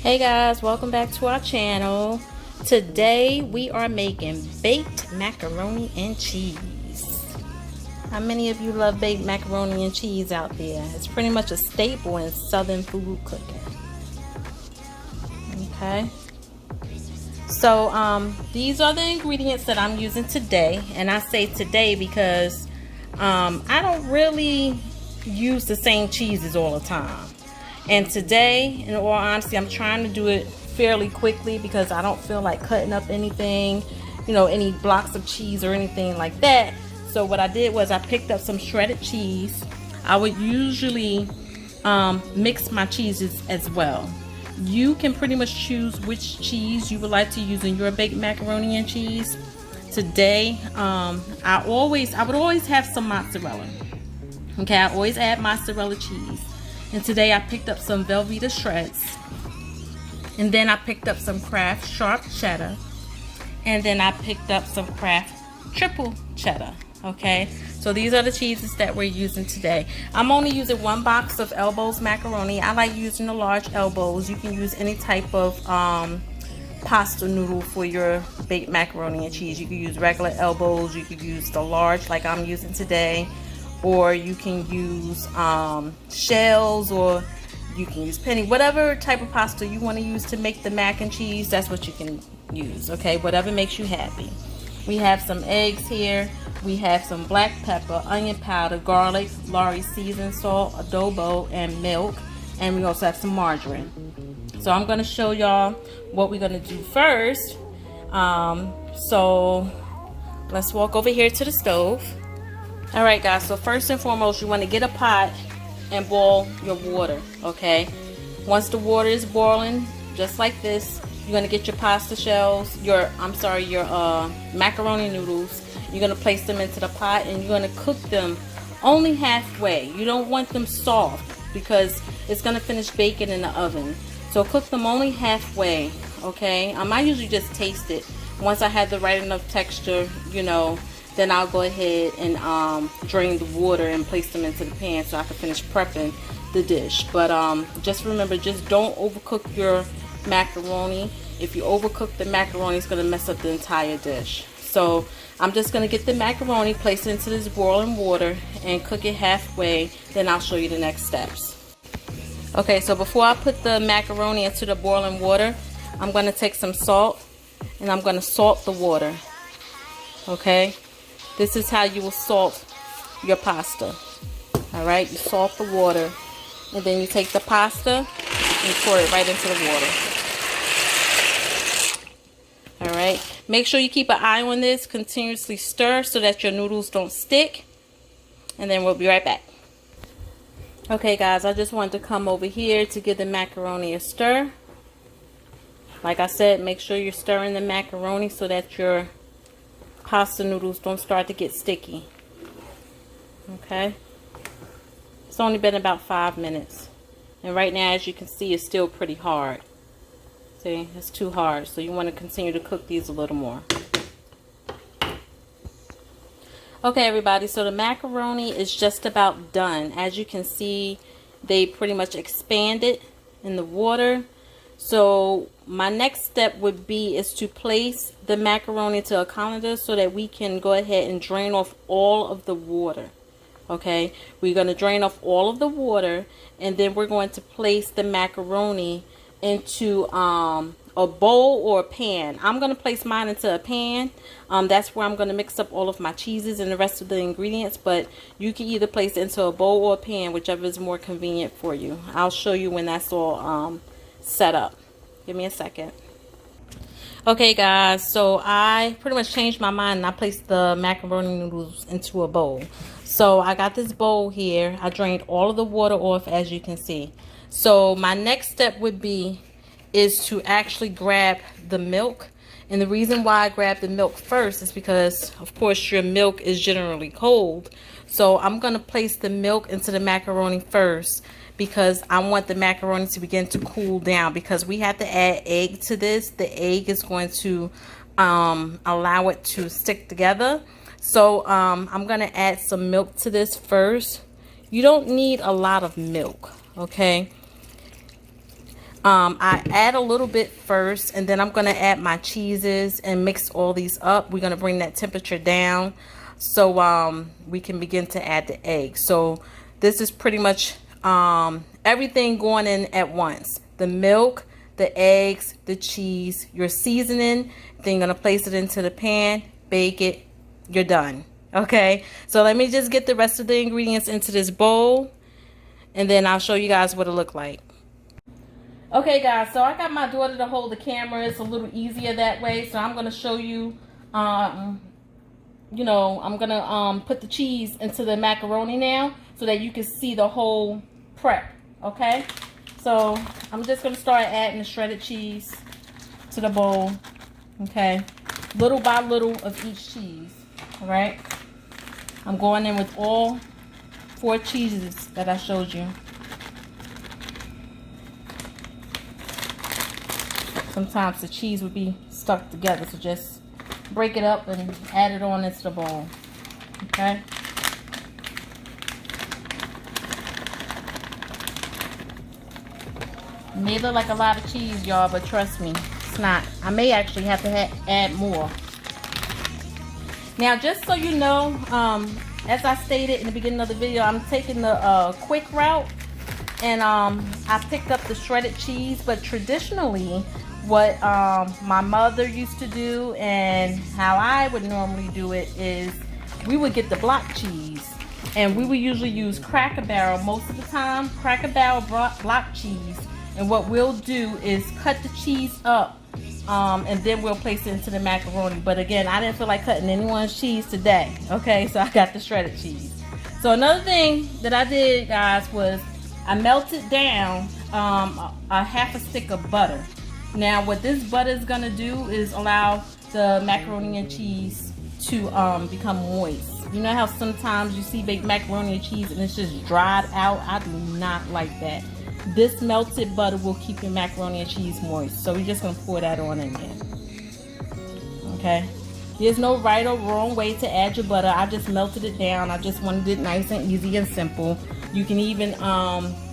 Hey guys, welcome back to our channel. Today we are making baked macaroni and cheese. How many of you love baked macaroni and cheese out there? It's pretty much a staple in southern food cooking. Okay. So these are the ingredients that I'm using today, and I say today because I don't really use the same cheeses all the time. And today, in all honesty, I'm trying to do it fairly quickly because I don't feel like cutting up anything, any blocks of cheese or anything like that. So what I did was I picked up some shredded cheese. I would usually mix my cheeses as well. You can pretty much choose which cheese you would like to use in your baked macaroni and cheese. Today, I would always have some mozzarella. Okay, I always add mozzarella cheese. And today I picked up some Velveeta shreds. And then I picked up some Kraft sharp cheddar. And then I picked up some Kraft triple cheddar. Okay, so these are the cheeses that we're using today. I'm only using one box of Elbows macaroni. I like using the large Elbows. You can use any type of pasta noodle for your baked macaroni and cheese. You can use regular Elbows. You could use the large like I'm using today. Or you can use shells, or you can use penny. Whatever type of pasta you want to use to make the mac and cheese, that's what you can use. Okay, whatever makes you happy. We have some eggs here. We have some black pepper, onion powder, garlic, Lorry seasoned salt, adobo, and milk. And we also have some margarine. So I'm going to show y'all what we're going to do first. So let's walk over here to the stove. Alright guys, so first and foremost, you want to get a pot and boil your water, okay? Once the water is boiling, just like this, you're going to get your pasta shells, your macaroni noodles. You're going to place them into the pot and you're going to cook them only halfway. You don't want them soft because it's going to finish baking in the oven. So cook them only halfway, okay? I usually just taste it. Once I have the right enough texture, then I'll go ahead and drain the water and place them into the pan so I can finish prepping the dish. But just remember, just don't overcook your macaroni. If you overcook the macaroni, it's going to mess up the entire dish. So I'm just going to get the macaroni, place it into this boiling water, and cook it halfway. Then I'll show you the next steps. Okay, so before I put the macaroni into the boiling water, I'm going to take some salt and I'm going to salt the water. Okay. This is how you will salt your pasta. Alright, you salt the water and then you take the pasta and pour it right into the water. Alright, make sure you keep an eye on this. Continuously stir so that your noodles don't stick. And then we'll be right back. Okay guys, I just wanted to come over here to give the macaroni a stir. Like I said, make sure you're stirring the macaroni so that your pasta noodles don't start to get sticky. Okay, it's only been about 5 minutes, and right now, as you can see, it's still pretty hard. See, it's too hard, so you want to continue to cook these a little more. Okay everybody, so the macaroni is just about done. As you can see, they pretty much expanded in the water. So my next step would be is to place the macaroni to a colander so that we can go ahead and drain off all of the water. Okay, we're going to drain off all of the water, and then we're going to place the macaroni into a bowl or a pan. I'm going to place mine into a pan. That's where I'm going to mix up all of my cheeses and the rest of the ingredients, but you can either place it into a bowl or a pan, whichever is more convenient for you. I'll show you when that's all set up. Give me a second. Okay guys, so I pretty much changed my mind and I placed the macaroni noodles into a bowl. So I got this bowl here. I drained all of the water off, as you can see. So my next step would be is to actually grab the milk. And the reason why I grab the milk first is because, of course, your milk is generally cold. So I'm going to place the milk into the macaroni first, because I want the macaroni to begin to cool down, because we have to add egg to this. The egg is going to allow it to stick together. So I'm going to add some milk to this first. You don't need a lot of milk, okay? I add a little bit first, and then I'm going to add my cheeses and mix all these up. We're going to bring that temperature down so we can begin to add the eggs. So this is pretty much everything going in at once. The milk, the eggs, the cheese, your seasoning. Then you're going to place it into the pan, bake it, you're done. Okay, so let me just get the rest of the ingredients into this bowl, and then I'll show you guys what it look like. Okay guys, so I got my daughter to hold the camera. It's a little easier that way. So I'm going to show you, you know, I'm going to put the cheese into the macaroni now so that you can see the whole prep. Okay, so I'm just going to start adding the shredded cheese to the bowl. Okay, little by little of each cheese. All right, I'm going in with all 4 cheeses that I showed you. Sometimes the cheese would be stuck together, so just break it up and add it on into the bowl. Okay. It may look like a lot of cheese, y'all, but trust me, it's not. I may actually have to add more. Now, just so you know, as I stated in the beginning of the video, I'm taking the quick route, and I picked up the shredded cheese. But traditionally, what my mother used to do and how I would normally do it is we would get the block cheese, and we would usually use Cracker Barrel most of the time, Cracker Barrel block cheese. And what we'll do is cut the cheese up, and then we'll place it into the macaroni. But again, I didn't feel like cutting anyone's cheese today. Okay, so I got the shredded cheese. So another thing that I did, guys, was I melted down a half a stick of butter. Now what this butter is going to do is allow the macaroni and cheese to become moist. You know how sometimes you see baked macaroni and cheese and it's just dried out? I do not like that. This melted butter will keep your macaroni and cheese moist. So we're just going to pour that on in there. Okay. There's no right or wrong way to add your butter. I just melted it down. I just wanted it nice and easy and simple. You can even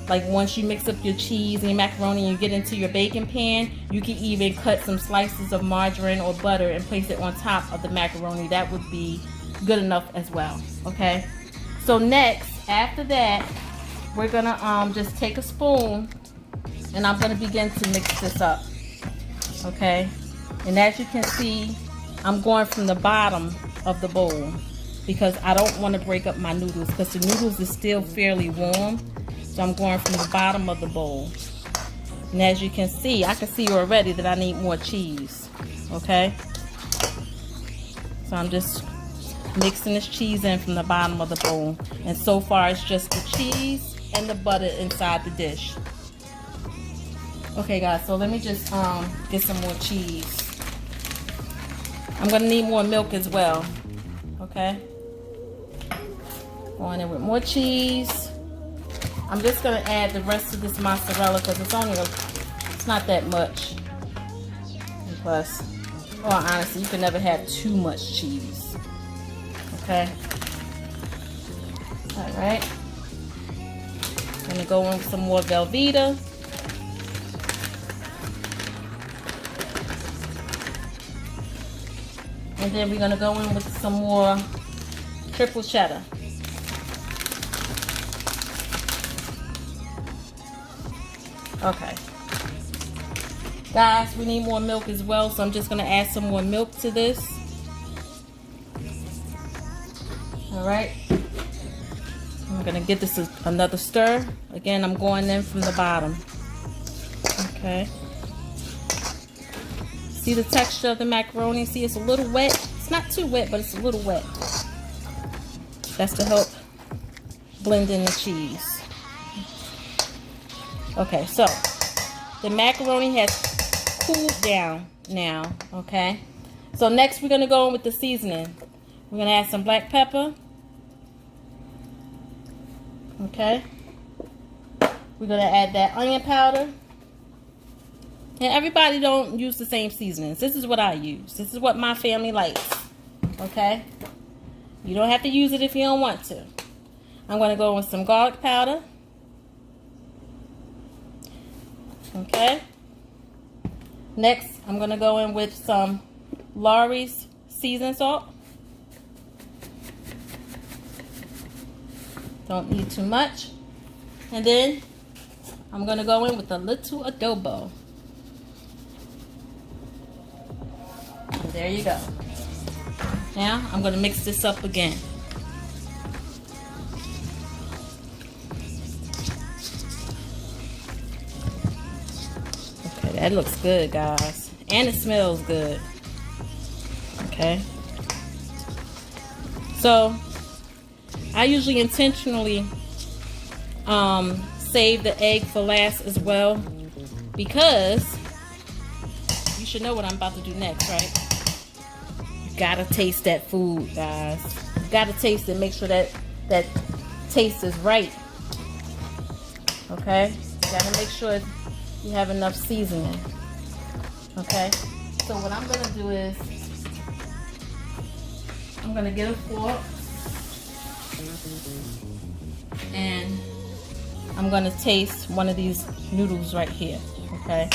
like once you mix up your cheese and your macaroni and you get into your baking pan, you can even cut some slices of margarine or butter and place it on top of the macaroni. That would be good enough as well. Okay, so next, after that, we're gonna just take a spoon and I'm gonna begin to mix this up. Okay, and as you can see, I'm going from the bottom of the bowl because I don't want to break up my noodles, because the noodles is still fairly warm. So I'm going from the bottom of the bowl. And as you can see, I can see already that I need more cheese. Okay? So I'm just mixing this cheese in from the bottom of the bowl. And so far it's just the cheese and the butter inside the dish. Okay guys, so let me just get some more cheese. I'm gonna need more milk as well. Okay? Going in with more cheese. I'm just going to add the rest of this mozzarella because it's not that much. And plus, well, honestly, you can never have too much cheese. Okay. Alright. I'm going to go in with some more Velveeta. And then we're going to go in with some more triple cheddar. Okay. Guys, we need more milk as well, so I'm just going to add some more milk to this. Alright. I'm going to give this another stir. Again, I'm going in from the bottom. Okay. See the texture of the macaroni? See, it's a little wet. It's not too wet, but it's a little wet. That's to help blend in the cheese. Okay, so the macaroni has cooled down now, okay? So next we're gonna go in with the seasoning. We're gonna add some black pepper. Okay. We're gonna add that onion powder. And everybody don't use the same seasonings. This is what I use. This is what my family likes. Okay? You don't have to use it if you don't want to. I'm gonna go with some garlic powder. Okay. Next, I'm going to go in with some Lawry's seasoned salt. Don't need too much. And then I'm going to go in with a little adobo. And there you go. Now I'm going to mix this up again. Okay, that looks good, guys. And it smells good. Okay. So I usually intentionally save the egg for last as well, because you should know what I'm about to do next, right? You gotta taste that food, guys. You gotta taste it. Make sure that that taste is right. Okay? You gotta make sure you have enough seasoning. Okay? So what I'm gonna do is I'm gonna get a fork and I'm gonna taste one of these noodles right here. Okay.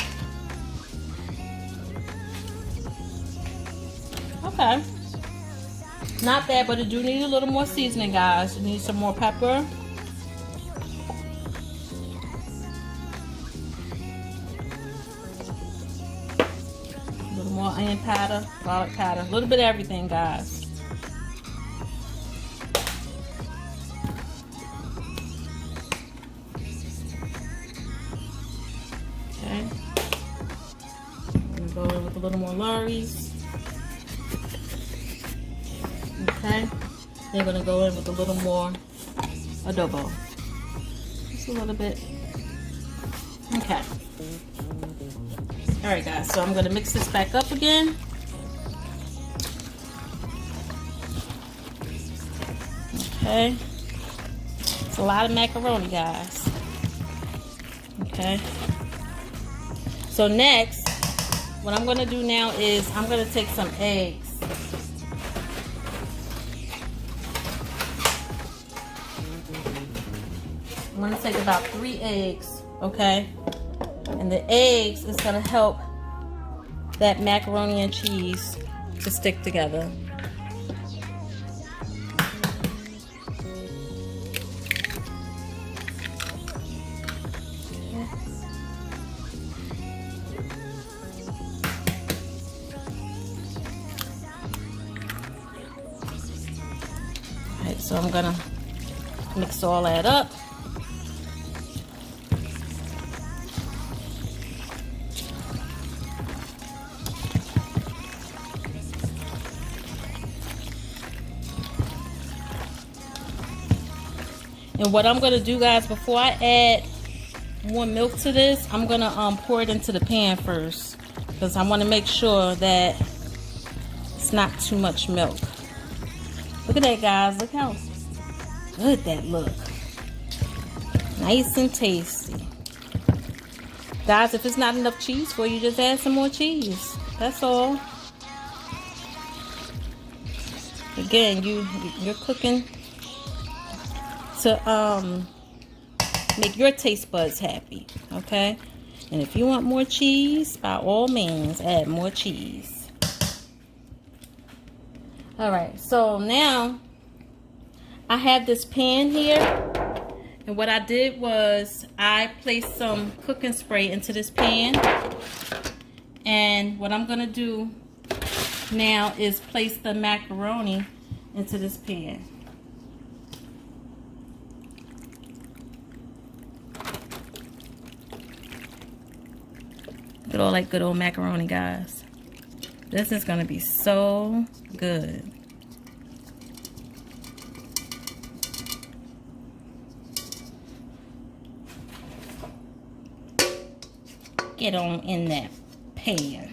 Okay. Not bad, but it do need a little more seasoning, guys. You need some more pepper. A little more onion powder, garlic powder, a little bit of everything, guys. Okay. I'm gonna go in with a little more Lawry's. Okay. Then we're gonna go in with a little more adobo. Just a little bit. Okay. Alright, guys, so I'm gonna mix this back up again. Okay. It's a lot of macaroni, guys. Okay. So next, what I'm gonna do now is I'm gonna take some eggs. I'm gonna take about 3 eggs, okay? And the eggs is gonna help that macaroni and cheese to stick together. Alright, so I'm gonna mix all that up. And what I'm gonna do, guys, before I add more milk to this, I'm gonna pour it into the pan first, because I want to make sure that it's not too much milk. Look at that, guys. Look how good that look. Nice and tasty. Guys, if it's not enough cheese for you, just add some more cheese. That's all. Again, you're cooking to make your taste buds happy, okay? And if you want more cheese, by all means, add more cheese. All right, so now I have this pan here, and what I did was I placed some cooking spray into this pan, and what I'm gonna do now is place the macaroni into this pan. Look at all that good old macaroni, guys. This is gonna be so good. Get on in that pan.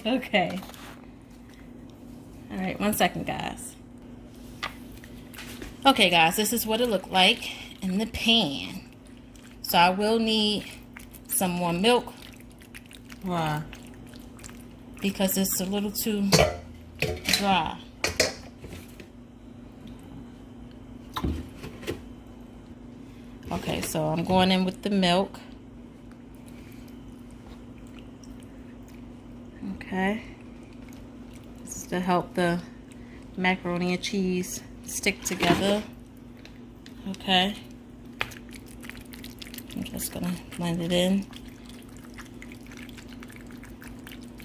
Okay. All right, 1 second, guys. Okay, guys, this is what it looked like in the pan. So I will need some more milk. Wow. Because it's a little too dry. Okay, so I'm going in with the milk. to help the macaroni and cheese stick together. Okay. I'm just gonna blend it in.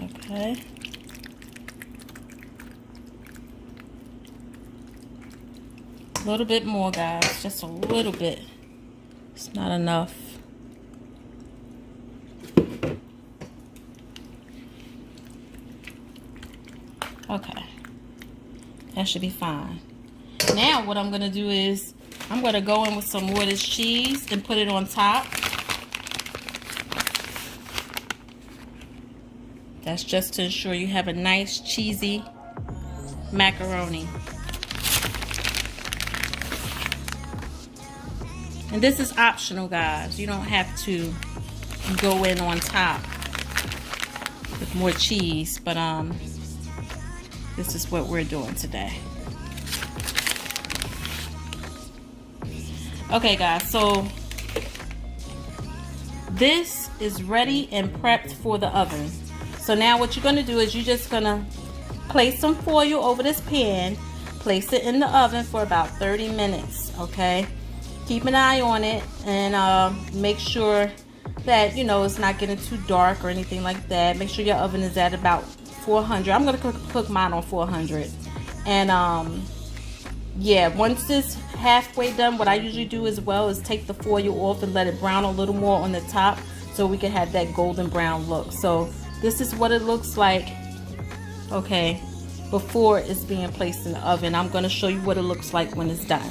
Okay. A little bit more, guys. Just a little bit. It's not enough. Okay. That should be fine. Now what I'm going to do is I'm going to go in with some more of this cheese and put it on top. That's just to ensure you have a nice cheesy macaroni. And this is optional, guys. You don't have to go in on top with more cheese, but this is what we're doing today. Okay, guys, so this is ready and prepped for the oven. So now what you're going to do is you're just going to place some foil over this pan, place it in the oven for about 30 minutes, okay? Keep an eye on it and make sure that, you know, it's not getting too dark or anything like that. Make sure your oven is at about 400. I'm going to cook mine on 400. And yeah, once it's halfway done, what I usually do as well is take the foil off and let it brown a little more on the top so we can have that golden brown look. So this is what it looks like, okay, before it's being placed in the oven. I'm going to show you what it looks like when it's done.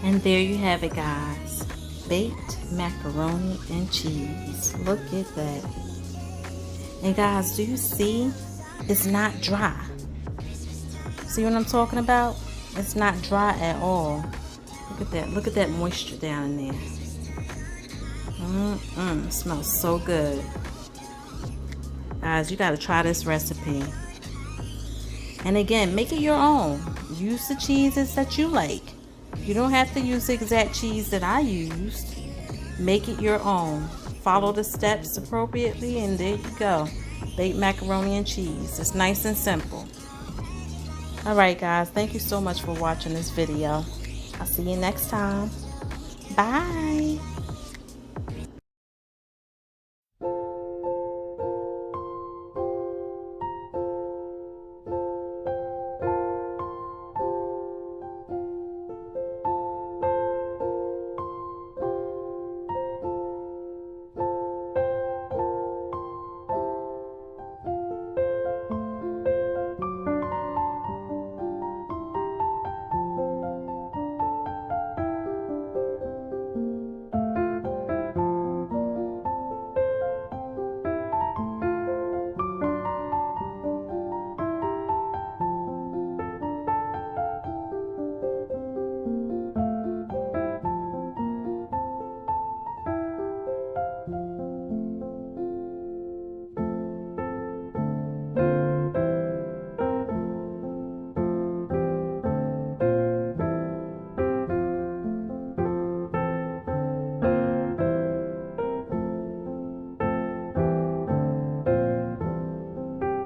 And there you have it, guys. Baked macaroni and cheese. Look at that. And guys, do you see? It's not dry. See what I'm talking about? It's not dry at all. Look at that. Look at that moisture down in there. It smells so good. Guys, you got to try this recipe. And again, make it your own. Use the cheeses that you like. You don't have to use the exact cheese that I used. Make it your own. Follow the steps appropriately, and there you go. Baked macaroni and cheese. It's nice and simple. Alright, guys, thank you so much for watching this video. I'll see you next time. Bye.